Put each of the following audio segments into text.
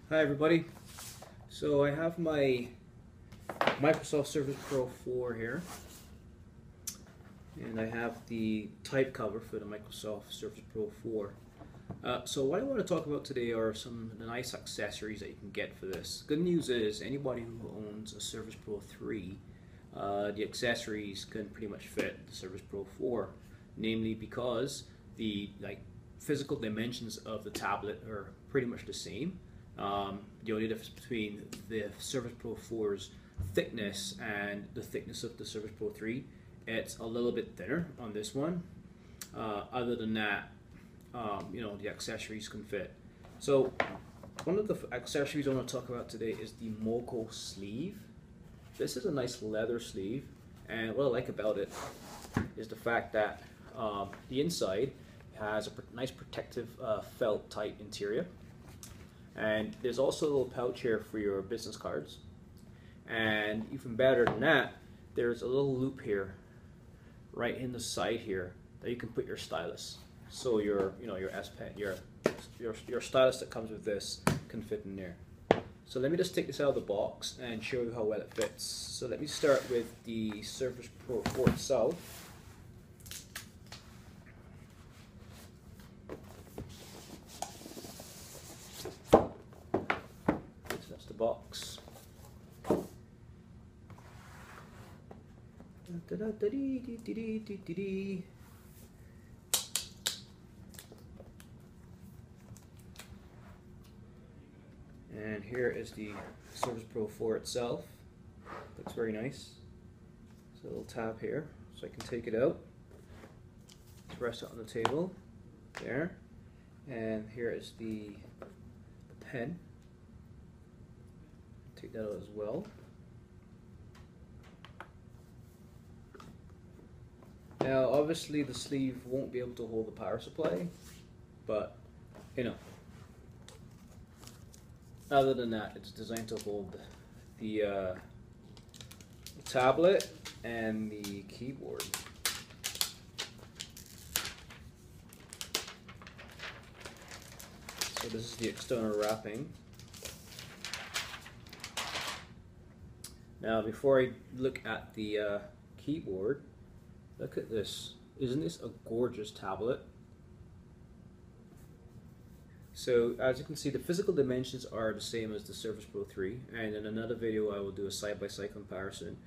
Hi everybody. So I have my Microsoft Surface Pro 4 here, and I have the type cover for the Microsoft Surface Pro 4. So what I want to talk about today are some of the nice accessories that you can get for this. Good news is anybody who owns a Surface Pro 3, the accessories can pretty much fit the Surface Pro 4, namely because the physical dimensions of the tablet are pretty much the same. The only difference between the Surface Pro 4's thickness and the thickness of the Surface Pro 3, it's a little bit thinner on this one. Other than that, the accessories can fit. So one of the accessories I want to talk about today is the Moko Sleeve. This is a nice leather sleeve, and what I like about it is the fact that the inside has a nice protective felt type interior. And there's also a little pouch here for your business cards. And even better than that, there's a little loop here, right in the side here, that you can put your stylus. So your S Pen, your stylus that comes with this can fit in there. So let me just take this out of the box and show you how well it fits. So let me start with the Surface Pro 4 itself. Box. And here is the Surface Pro 4 itself. Looks very nice. There's a little tab here, so I can take it out. Just rest it on the table. There. And here is the pen. Take that out as well. Now obviously the sleeve won't be able to hold the power supply, but other than that, it's designed to hold the tablet and the keyboard. So this is the external wrapping. Now before I look at the keyboard, look at this. Isn't this a gorgeous tablet? So as you can see, the physical dimensions are the same as the Surface Pro 3, and in another video I will do a side-by-side comparison.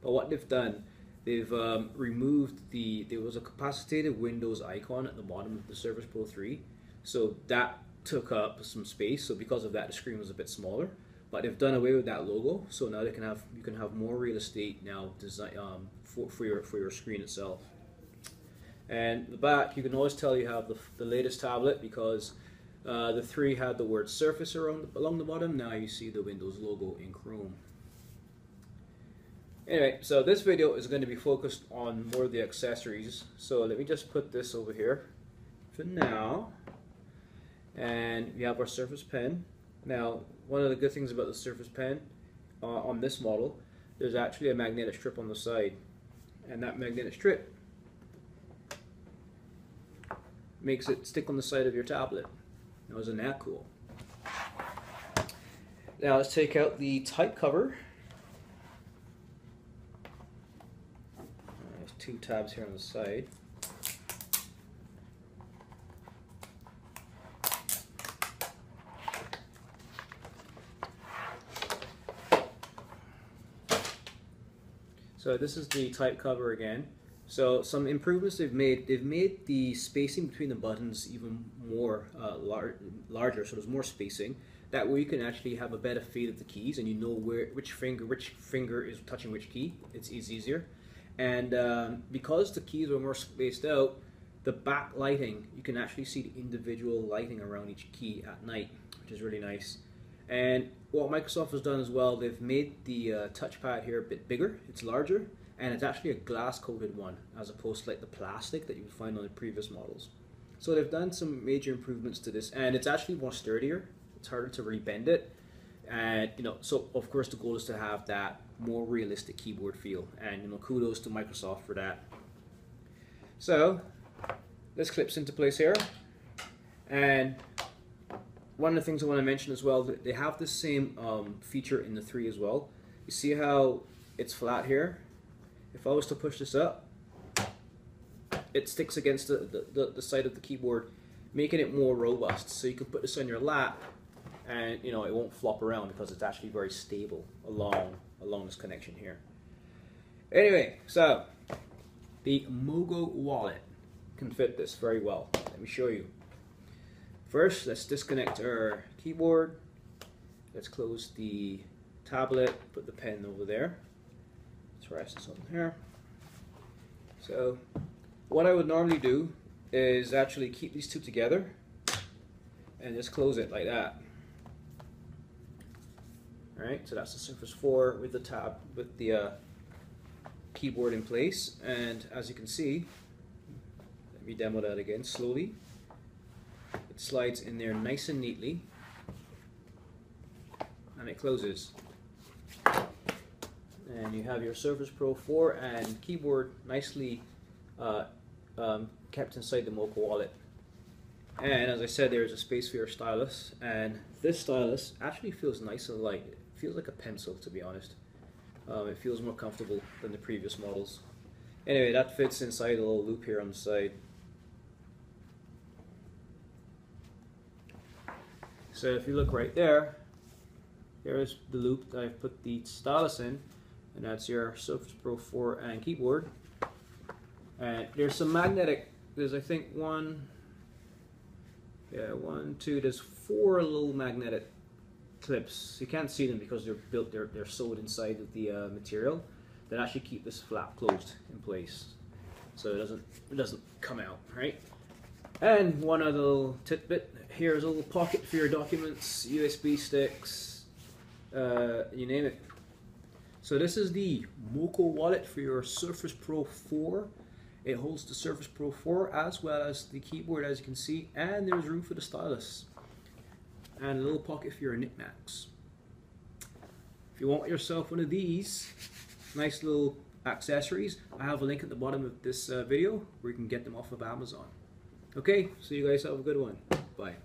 But what they've done, they've removed there was a capacitated Windows icon at the bottom of the Surface Pro 3, so that took up some space, so because of that the screen was a bit smaller. But they've done away with that logo, so now you can have more real estate now for your screen itself. And the back, you can always tell you have the latest tablet because the 3 had the word Surface along the bottom. Now you see the Windows logo in Chrome. Anyway, so this video is going to be focused on more of the accessories. So let me just put this over here for now. And we have our Surface Pen. Now, one of the good things about the Surface Pen on this model, there's actually a magnetic strip on the side, and that magnetic strip makes it stick on the side of your tablet. Now, isn't that cool? Now let's take out the type cover. There's 2 tabs here on the side. So this is the type cover again. So some improvements they've made the spacing between the buttons even more larger, so there's more spacing. That way you can actually have a better feel of the keys, and you know which finger is touching which key. It's easier. And because the keys are more spaced out, the back lighting, you can actually see the individual lighting around each key at night, which is really nice. And what Microsoft has done as well, they've made the touchpad here a bit bigger. It's larger, and it's actually a glass-coated one, as opposed to like the plastic that you would find on the previous models. So they've done some major improvements to this, and it's actually more sturdier. It's harder to really bend it, and so of course the goal is to have that more realistic keyboard feel, and kudos to Microsoft for that. So this clips into place here, and one of the things I want to mention as well, they have the same feature in the 3 as well. You see how it's flat here? If I was to push this up, it sticks against the side of the keyboard, making it more robust. So you can put this on your lap, and you know it won't flop around because it's actually very stable along this connection here. Anyway, so the Moko wallet can fit this very well. Let me show you. First, let's disconnect our keyboard. Let's close the tablet, put the pen over there. Let's rest this on here. So what I would normally do is actually keep these two together and just close it like that. Alright, so that's the Surface 4 with the tab, with the keyboard in place, and as you can see, let me demo that again slowly. It slides in there nice and neatly, and it closes. And you have your Surface Pro 4 and keyboard nicely kept inside the Moko wallet. And as I said, there's a space for your stylus, and this stylus actually feels nice and light. It feels like a pencil, to be honest. It feels more comfortable than the previous models. Anyway, that fits inside a little loop here on the side. So if you look right there, here's the loop that I've put the stylus in, and that's your Surface Pro 4 and keyboard. And there's some magnetic, there's I think one, two, there's 4 little magnetic clips. You can't see them because they're built, they're sewed inside of the material that actually keep this flap closed in place, so it doesn't come out, right? And one other little tidbit, here's a little pocket for your documents, USB sticks, you name it. So this is the Moko wallet for your Surface Pro 4. It holds the Surface Pro 4 as well as the keyboard, as you can see, and there's room for the stylus. And a little pocket for your knickknacks. If you want yourself one of these nice little accessories, I have a link at the bottom of this video where you can get them off of Amazon. Okay, so you guys have a good one. Bye.